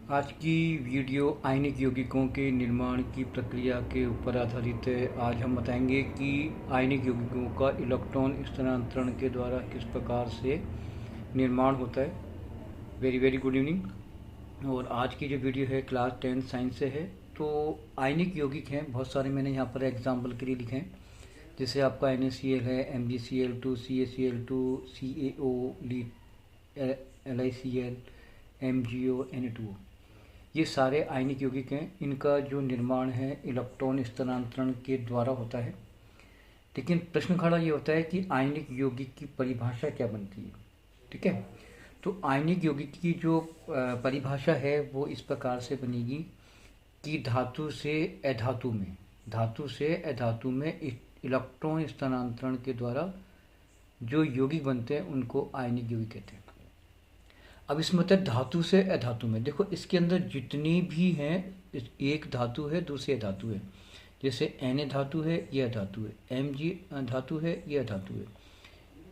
आज की वीडियो आयनिक यौगिकों के निर्माण की प्रक्रिया के ऊपर आधारित है। आज हम बताएंगे कि आयनिक यौगिकों का इलेक्ट्रॉन स्थानांतरण के द्वारा किस प्रकार से निर्माण होता है। Very very good evening. और आज की जो वीडियो है क्लास 10 साइंस से है। तो आयनिक यौगिक हैं बहुत सारे, मैंने यहाँ पर एग्जाम्पल के लिए लिखे हैं। जैसे आपका NaCl है, MgCl2, CaCl2, CaO, LiCl, MgO, Na2O। ये सारे आयनिक यौगिक हैं। इनका जो निर्माण है इलेक्ट्रॉन स्थानांतरण के द्वारा होता है। लेकिन प्रश्न खड़ा ये होता है कि आयनिक यौगिक की परिभाषा क्या बनती है। ठीक है, तो आयनिक यौगिक की जो परिभाषा है वो इस प्रकार से बनेगी कि धातु से अधातु में इलेक्ट्रॉन स्थानांतरण के द्वारा जो यौगिक बनते हैं उनको आयनिक यौगिक कहते हैं। अब इसमें होता है धातु से अधातु में। देखो इसके अंदर जितनी भी हैं, एक धातु है दूसरी धातु है। जैसे Na धातु है यह धातु है, Mg धातु है यह धातु है,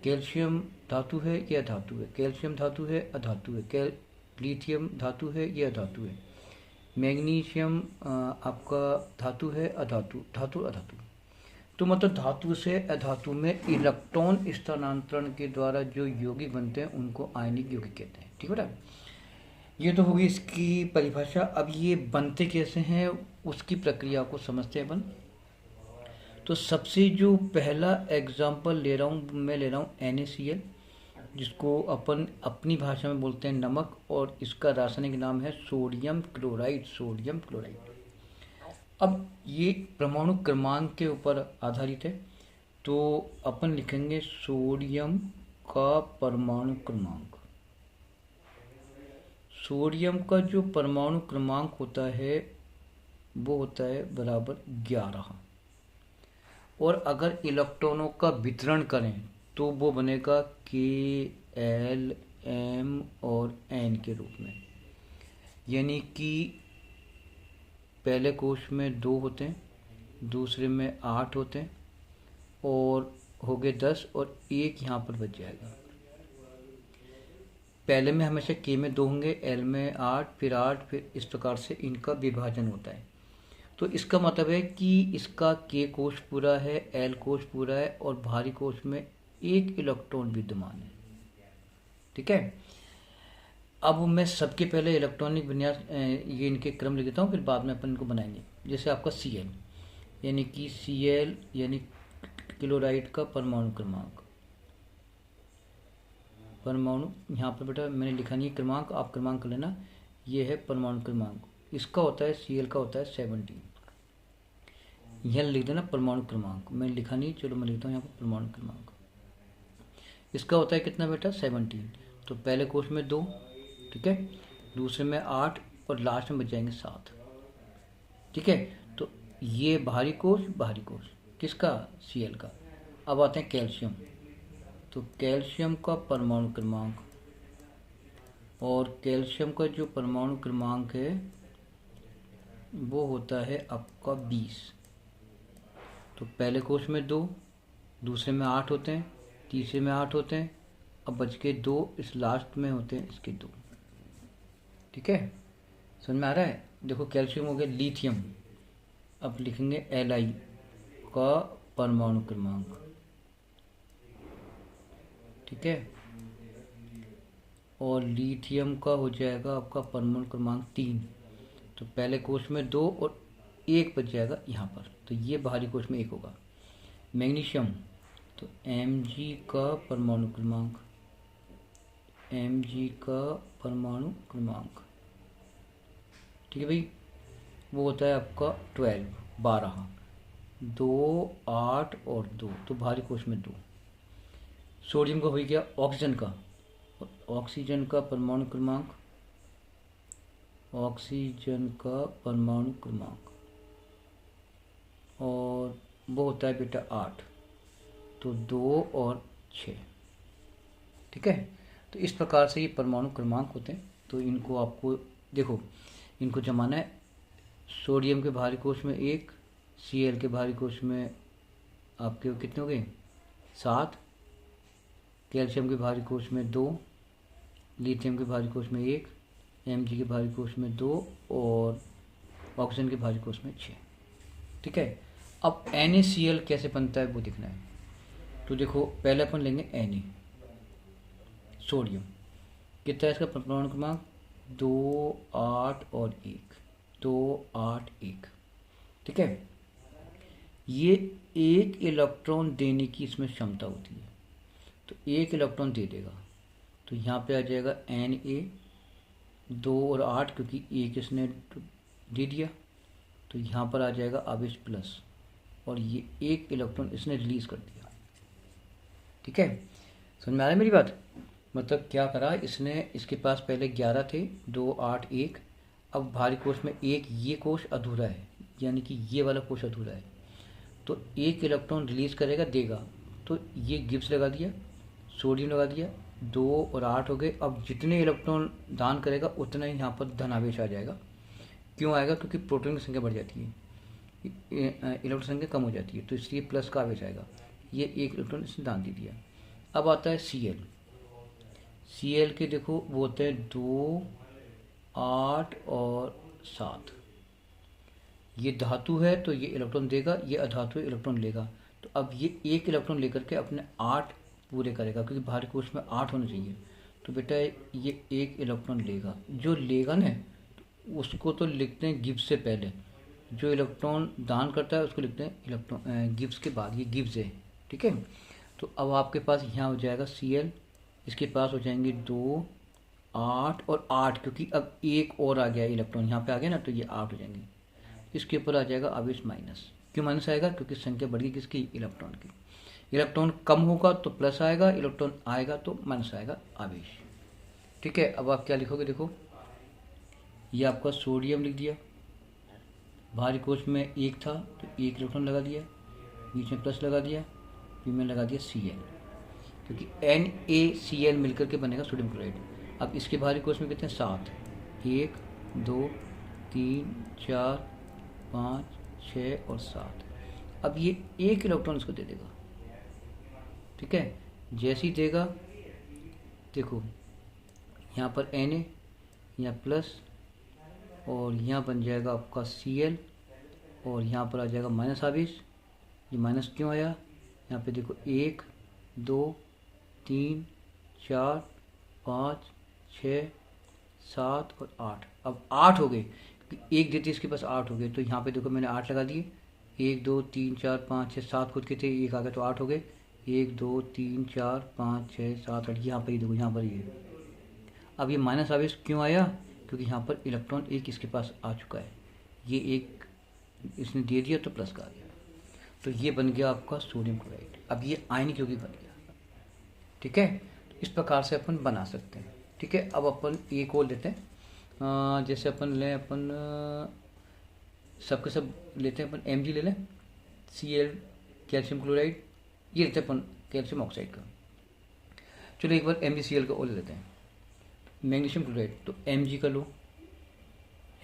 कैल्शियम धातु है यह धातु है, कैल्शियम धातु है अधातु है, लिथियम धातु है यह धातु है, मैग्नीशियम आपका धातु है अधातु, धातु अधातु। तो मतलब धातु से अधातु में इलेक्ट्रॉन स्थानांतरण के द्वारा जो यौगिक बनते हैं उनको आयनिक यौगिक कहते हैं। ठीक है बेटा, ये तो होगी इसकी परिभाषा। अब ये बनते कैसे हैं उसकी प्रक्रिया को समझते हैं अपन। तो सबसे जो पहला एग्जाम्पल मैं ले रहा हूँ NaCl, जिसको अपन अपनी भाषा में बोलते हैं नमक, और इसका रासायनिक नाम है सोडियम क्लोराइड। अब ये परमाणु क्रमांक के ऊपर आधारित है। तो अपन लिखेंगे सोडियम का परमाणु क्रमांक। सोडियम का जो परमाणु क्रमांक होता है वो होता है बराबर 11। और अगर इलेक्ट्रॉनों का वितरण करें तो वो बनेगा K, L, M और N के रूप में। यानी कि पहले कोश में 2 होते हैं, दूसरे में 8 होते हैं, और हो गए 10, और एक यहाँ पर बच जाएगा। पहले में हमेशा K में 2 होंगे, L में 8, फिर इस प्रकार से इनका विभाजन होता है। तो इसका मतलब है कि इसका K कोश पूरा है, L कोश पूरा है, और भारी कोश में एक इलेक्ट्रॉन विद्यमान है। ठीक है, अब मैं सबके पहले इलेक्ट्रॉनिक विन्यास ये इनके क्रम लिख देता हूँ, फिर बाद में अपन इनको बनाएंगे। जैसे आपका Cl, यानी कि Cl यानी क्लोराइड का परमाणु क्रमांक। परमाणु यहाँ पर बेटा मैंने लिखा नहीं क्रमांक, आप क्रमांक कर लेना। ये है परमाणु क्रमांक, इसका होता है Cl का होता है 17। यह लिख देना परमाणु क्रमांक, मैंने लिखा नहीं, चलो मैं लिखता हूँ यहाँ पर परमाणु क्रमांक। इसका होता है कितना बेटा 17। तो पहले कोश में 2, ठीक है, दूसरे में 8, और लास्ट में बच जाएंगे 7। ठीक है, तो ये भारी कोश किसका Cl का। अब आते हैं कैल्शियम। तो कैल्शियम का परमाणु क्रमांक, और कैल्शियम का जो परमाणु क्रमांक है वो होता है आपका 20। तो पहले कोश में 2, दूसरे में 8 होते हैं, तीसरे में 8 होते हैं, अब बच के 2, इस लास्ट में होते हैं इसके 2। ठीक है, समझ में आ रहा है। देखो कैल्शियम हो गया लिथियम, अब लिखेंगे Li का परमाणु क्रमांक। ठीक है, और लिथियम का हो जाएगा आपका परमाणु क्रमांक 3। तो पहले कोश में 2 और 1 बच जाएगा यहाँ पर, तो ये बाहरी कोश में 1 होगा। मैग्नीशियम, तो Mg का परमाणु क्रमांक, ठीक है भाई, वो होता है आपका 12। 2, 8 और 2, तो भारी कोश में 2। सोडियम का हो गया ऑक्सीजन का परमाणु क्रमांक, और वो होता है बेटा 8। तो 2 और 6। ठीक है, तो इस प्रकार से ये परमाणु क्रमांक होते हैं। तो इनको आपको देखो, इनको जमाना है। सोडियम के भारी कोश में 1, Cl के भारी कोश में आपके कितने हो गए 7, कैल्शियम के भारी कोश में 2, लिथियम के भारी कोश में 1, Mg के भारी कोष में 2 और ऑक्सीजन के भारी कोष में 6। ठीक है, अब NaCl कैसे बनता है वो देखना है। तो देखो पहले अपन लेंगे Na, सोडियम। कितना है इसका परमाणु क्रमांक? 2, 8 और 1, 2, 8, 1। ठीक है, ये 1 इलेक्ट्रॉन देने की इसमें क्षमता होती है, तो 1 इलेक्ट्रॉन दे देगा। तो यहाँ पे आ जाएगा Na 2 और 8, क्योंकि 1 इसने दे दिया, तो यहाँ पर आ जाएगा आवेश प्लस, और ये 1 इलेक्ट्रॉन इसने रिलीज कर दिया। ठीक है, समझ में आ रहा है मेरी बात? मतलब क्या करा इसने, इसके पास पहले 11 थे, 2, 8, 1। अब भारी कोष में 1, ये कोष अधूरा है, यानी कि ये वाला कोष अधूरा है, तो 1 इलेक्ट्रॉन रिलीज करेगा, देगा। तो ये गिब्स लगा दिया, सोडियम लगा दिया, 2 और 8 हो गए। अब जितने इलेक्ट्रॉन दान करेगा उतना ही यहाँ पर धनावेश आ जाएगा। क्यों आएगा? क्योंकि प्रोटॉन की संख्या बढ़ जाती है, इलेक्ट्रॉन संख्या कम हो जाती है, तो इसलिए प्लस का आवेश आएगा। ये 1 इलेक्ट्रॉन इसने दान दे दिया। अब आता है Cl के देखो वो होते हैं 2, 8 और 7। ये धातु है तो ये इलेक्ट्रॉन देगा, ये अधातु है इलेक्ट्रॉन लेगा। तो अब ये 1 इलेक्ट्रॉन लेकर के अपने 8 पूरे करेगा, क्योंकि भारी कोष में 8 होना चाहिए। तो बेटा ये 1 इलेक्ट्रॉन लेगा, जो लेगा ना उसको तो लिखते हैं गिब्स से पहले, जो इलेक्ट्रॉन दान करता है उसको लिखते हैं इलेक्ट्रॉन गिब्स के बाद, ये गिब्स है। ठीक है, तो अब आपके पास यहाँ हो जाएगा Cl, इसके पास हो जाएंगे 2, 8 और 8, क्योंकि अब 1 और आ गया इलेक्ट्रॉन, यहाँ पे आ गया ना, तो ये 8 हो जाएंगे। इसके ऊपर आ जाएगा आवेश माइनस। क्यों माइनस आएगा? क्योंकि संख्या बढ़ गई किसकी? इलेक्ट्रॉन की। इलेक्ट्रॉन कम होगा तो प्लस आएगा, इलेक्ट्रॉन आएगा तो माइनस आएगा, आवेश। ठीक है, अब आप क्या लिखोगे? देखो ये आपका सोडियम लिख दिया, भारी कोष में 1 था तो 1 इलेक्ट्रॉन लगा दिया, बीच में प्लस लगा दिया, फिर में लगा दिया Cl, क्योंकि NaCl मिलकर के बनेगा सोडियम क्लोराइड। अब इसके भारी कोष में कितने? 7, 1, 2, 3, 4, 5, 6 और 7। अब ये 1 इलेक्ट्रॉन इसको दे देगा। ठीक है, जैसे ही देगा देखो यहाँ पर Na, यहाँ प्लस, और यहाँ बन जाएगा आपका Cl, और यहाँ पर आ जाएगा माइनस आवेश। ये माइनस क्यों आया? यहाँ पे देखो 1, 2, 3, 4, 5, 6, 7 और 8। अब 8 हो गए, क्योंकि 1 देते इसके पास 8 हो गए, तो यहाँ पे देखो मैंने 8 लगा दिए। 1, 2, 3, 4, 5, 6, 7 खुद के थे, 1 आ गया तो 8 हो गए। 1, 2, 3, 4, 5, 6, 7, 8, यहाँ पर ही देखो, यहाँ पर ये। अब ये माइनस आवेश क्यों आया? क्योंकि यहाँ पर इलेक्ट्रॉन 1 इसके पास आ चुका है, ये 1 इसने दे दिया तो प्लस का आ गया, तो ये बन गया आपका सोडियम क्लोराइड। अब ये आयनिक यौगिक बन गया। ठीक है, तो इस प्रकार से अपन बना सकते हैं। ठीक है, अब अपन एक और लेते हैं, जैसे अपन लें, अपन सबके सब लेते हैं, अपन Mg ले लें, Cl कैल्शियम क्लोराइड, ये लेते हैं अपन कैल्शियम ऑक्साइड का। चलो एक बार MgCl का और ले लेते हैं, मैग्नीशियम क्लोराइड। तो Mg का लो,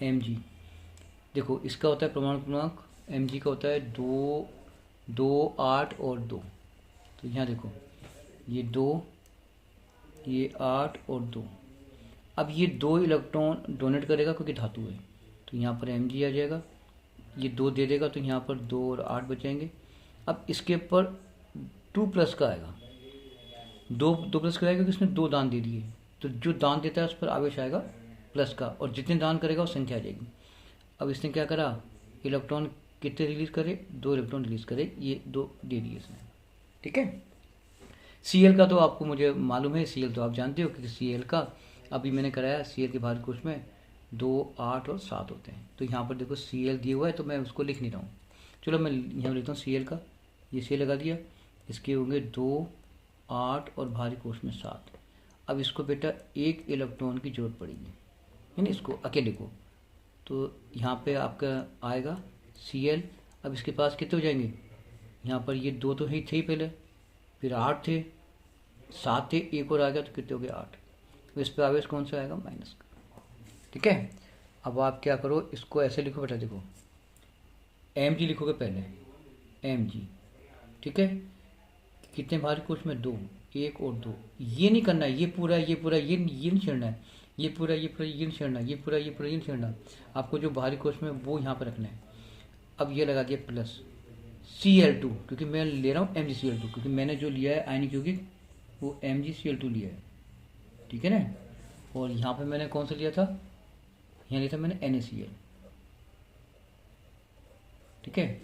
Mg देखो इसका होता है परमाणु क्रमांक, Mg का होता है 2, 2, 8 और 2। तो यहाँ देखो ये 2, ये 8 और 2। अब ये 2 इलेक्ट्रॉन डोनेट करेगा क्योंकि धातु है, तो यहाँ पर Mg आ जाएगा, ये 2 दे देगा तो यहाँ पर 2 और 8 बचेंगे। अब इसके ऊपर 2 प्लस का आएगा, 2 प्लस का आएगा क्योंकि इसने 2 दान दे दिए, तो जो दान देता है उस पर आवेश आएगा प्लस का, और जितने दान करेगा वो संख्या आ जाएगी। अब इसने क्या करा, इलेक्ट्रॉन कितने रिलीज करे? 2 इलेक्ट्रॉन रिलीज करे, ये 2 दे दिए इसने। ठीक है, Cl का तो आपको मुझे मालूम है, Cl तो आप जानते हो कि Cl का अभी मैंने कराया, Cl के भारी कोष में 2, 8 और 7 होते हैं। तो यहाँ पर देखो Cl दिया हुआ है तो मैं उसको लिख नहीं रहा हूँ, चलो मैं यहाँ लिखता हूँ Cl का, ये Cl लगा दिया, इसके होंगे 2, 8 और भारी कोष में 7। अब इसको बेटा 1 इलेक्ट्रॉन की जरूरत पड़ेगी, यानी इसको अकेले को, तो यहाँ पे आपका आएगा Cl। अब इसके पास कितने हो जाएंगे? यहाँ पर ये 2 तो ही थे ही पहले, फिर 8 थे, 7 थे, 1 और आ गया तो कितने हो गए? 8। तो इस पर आवेश कौन सा आएगा? माइनस का। ठीक है, अब आप क्या करो, इसको ऐसे लिखो बेटा, देखो Mg लिखोगे पहले, Mg। ठीक है, कितने भारी कोष में? 2, 1 और 2। ये नहीं करना है, ये पूरा ये नहीं छेड़ना है, ये नहीं छेड़ना, ये पूरा ये नहीं छेड़ना। आपको जो बाहरी कोश में वो यहाँ पर रखना है। अब ये लगा दिया प्लस Cl2, क्योंकि मैं ले रहा हूँ MgCl2, क्योंकि मैंने जो लिया है आयनिक यौगिक वो MgCl2 लिया है, ठीक है ना। और यहाँ पे मैंने कौन सा लिया था, यहाँ लिया था मैंने NaCl, ठीक है।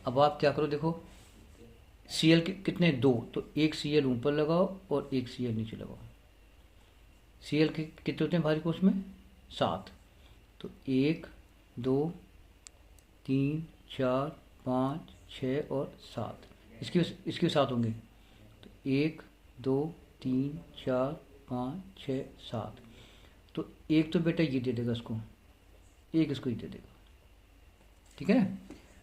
अब आप क्या करो, देखो Cl कितने, 2, तो एक Cl ऊपर लगाओ और एक Cl नीचे लगाओ। Cl के कितने होते हैं भारी कोश में, 7, तो 1 2 3 4 5 6 और 7, इसके 7 होंगे, तो 1 2 3 4 5 6 7, तो एक तो बेटा ये दे देगा इसको, एक इसको ही दे देगा, ठीक है ना।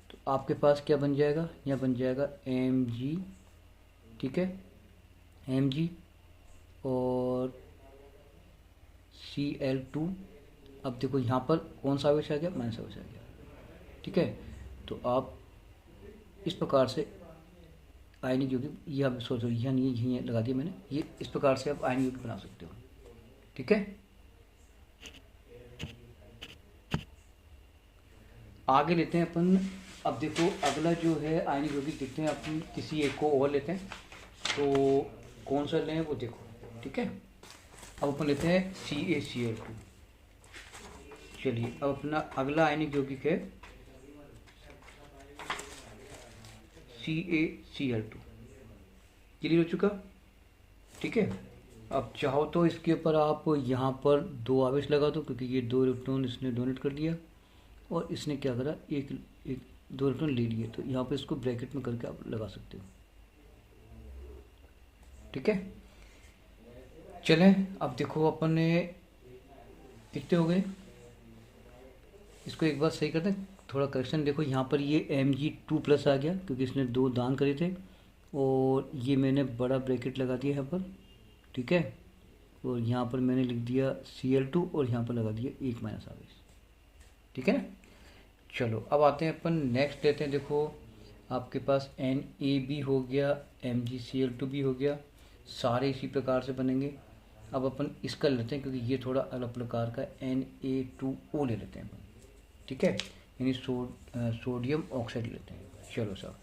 तो आपके पास क्या बन जाएगा, यहाँ बन जाएगा Mg, ठीक है, Mg और Cl2। अब देखो यहाँ पर कौन सा आवेश आ गया, माइनस आवेश आ गया, ठीक है। तो आप इस प्रकार से आयनिक यौगिक, ये आप सोचो यहाँ नहीं, यहीं लगा दिया मैंने, ये इस प्रकार से आप आयनिक यौगिक बना सकते हो, ठीक है। आगे लेते हैं अपन। अब देखो अगला जो है आयनिक यौगिक देखते हैं अपन, किसी एक को और लेते हैं, तो कौन सा लें वो देखो, ठीक है। अब अपन लेते हैं CaCl2। चलिए अब अपना अगला आयनिक यौगिक है CaCl2, क्लियर हो चुका, ठीक है। अब चाहो तो इसके ऊपर आप यहाँ पर 2 आवेश लगा दो, क्योंकि ये 2 इलेक्ट्रॉन इसने डोनेट कर दिया और इसने क्या करा, एक 2 इलेक्ट्रॉन ले लिए, तो यहाँ पे इसको ब्रैकेट में करके आप लगा सकते हो, ठीक है। चलें अब देखो अपन ने कितने हो गए, इसको एक बार सही कर दें, थोड़ा करेक्शन। देखो यहाँ पर ये Mg2+ आ गया, क्योंकि इसने 2 दान करे थे, और ये मैंने बड़ा ब्रैकेट लगा दिया यहाँ पर, ठीक है। और यहाँ पर मैंने लिख दिया Cl2 और यहाँ पर लगा दिया 1 माइनस आवेश, ठीक है ना। चलो अब आते हैं अपन नेक्स्ट लेते हैं। देखो आपके पास Na हो गया, MgCl2 भी हो गया, सारे इसी प्रकार से बनेंगे। अब अपन इसका लेते हैं, क्योंकि ये थोड़ा अलग प्रकार का Na2O ले लेते हैं अपन, ठीक है, यानी सोडियम ऑक्साइड लेते हैं। चलो साहब,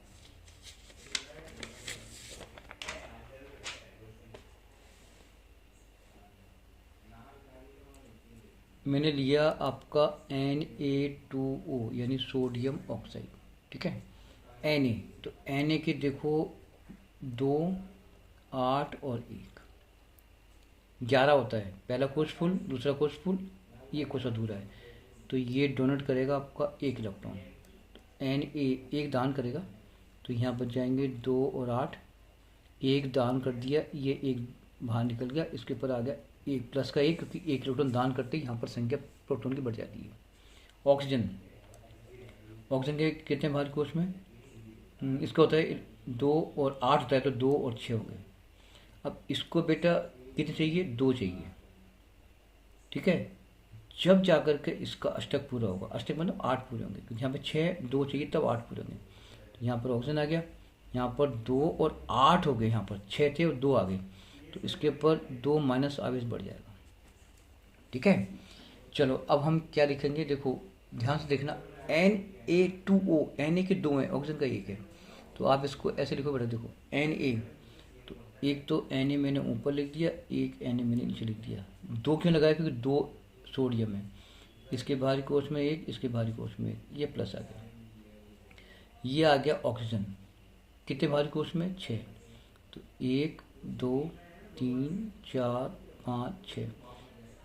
मैंने लिया आपका Na2O यानी सोडियम ऑक्साइड, ठीक है। Na, तो Na के देखो 2 8 और 1 11 होता है, पहला कोश फुल, दूसरा कोश फुल, ये कोश अधूरा है, तो ये डोनेट करेगा आपका 1 इलेक्ट्रॉन, Na 1 दान करेगा, तो यहाँ बच जाएंगे 2 और 8, 1 दान कर दिया, ये 1 बाहर निकल गया, इसके ऊपर आ गया 1 प्लस का 1, क्योंकि 1 इलेक्ट्रॉन दान करते ही यहाँ पर संख्या प्रोटॉन की बढ़ जाती है। ऑक्सीजन के कितने भारी कोश में, इसका होता है 2 और 8 होता है, तो 2 और 6 हो गए। अब इसको बेटा कितने चाहिए, 2 चाहिए, ठीक है। जब जाकर के इसका अष्टक पूरा होगा, अष्टक मतलब 8 पूरे होंगे, क्योंकि यहाँ पे 6 2 चाहिए तब 8 पूरे होंगे, तो यहाँ पर ऑक्सीजन आ गया, यहाँ पर 2 और 8 हो गए, यहाँ पर 6 थे और 2 आ गए, तो इसके ऊपर 2 माइनस आवेश बढ़ जाएगा, ठीक है। चलो अब हम क्या लिखेंगे, देखो ध्यान से देखना, Na2O, Na के 2 हैं, ऑक्सीजन का 1 है, तो आप इसको ऐसे लिखो बेटा, देखो Na, तो एक तो Na मैंने ऊपर लिख दिया, एक Na मैंने नीचे लिख दिया। 2 क्यों लगाया, क्योंकि 2 सोडियम है, इसके बाहरी कोश में 1, इसके बाहरी कोश में 1, ये प्लस आ गया। ये आ गया ऑक्सीजन, कितने बाहरी कोश में, 6, तो 1 2 3 4 5 6,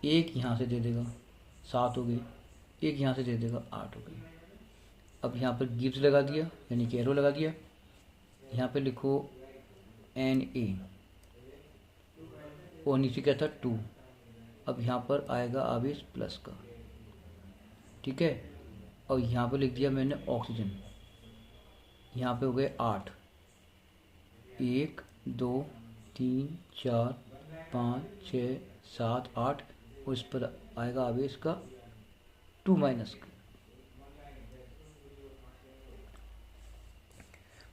एक यहाँ से दे देगा 7 हो गई, एक यहाँ से दे देगा 8 हो गई। अब यहाँ पर गिब्स लगा दिया, यानी कि एरो लगा दिया, यहाँ पे लिखो Na और नीचे क्या था 2, अब यहाँ पर आएगा आवेश प्लस का, ठीक है। और यहाँ पर लिख दिया मैंने ऑक्सीजन, यहाँ पे हो गए 8, 1 2 3 4 5 6 7 8, और इस पर आएगा आवेश का 2 माइनस का।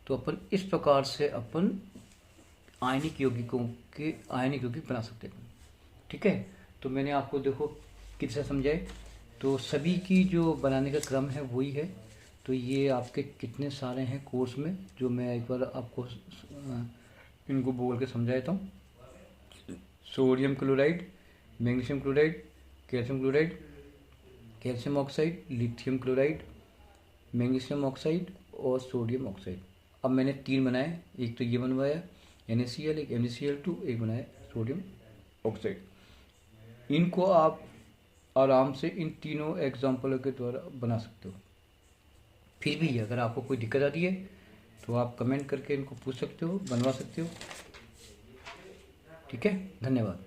तो अपन इस प्रकार से अपन आयनिक यौगिक बना सकते हैं, ठीक है। तो मैंने आपको देखो किससे समझाए, तो सभी की जो बनाने का क्रम है वही है। तो ये आपके कितने सारे हैं कोर्स में, जो मैं एक बार आपको इनको बोल के समझा देता हूँ। Sodium chloride, magnesium chloride, calcium chloride, calcium oxide, lithium chloride, magnesium oxide और सोडियम ऑक्साइड। अब मैंने 3 बनाए, एक तो ये बनवाया NaCl, एक MgCl2, एक बनाया सोडियम ऑक्साइड। इनको आप आराम से इन तीनों एग्जाम्पलों के द्वारा बना सकते हो। फिर भी अगर आपको कोई दिक्कत आती है तो आप कमेंट करके इनको पूछ सकते हो, बनवा सकते हो। ठीक है, धन्यवाद।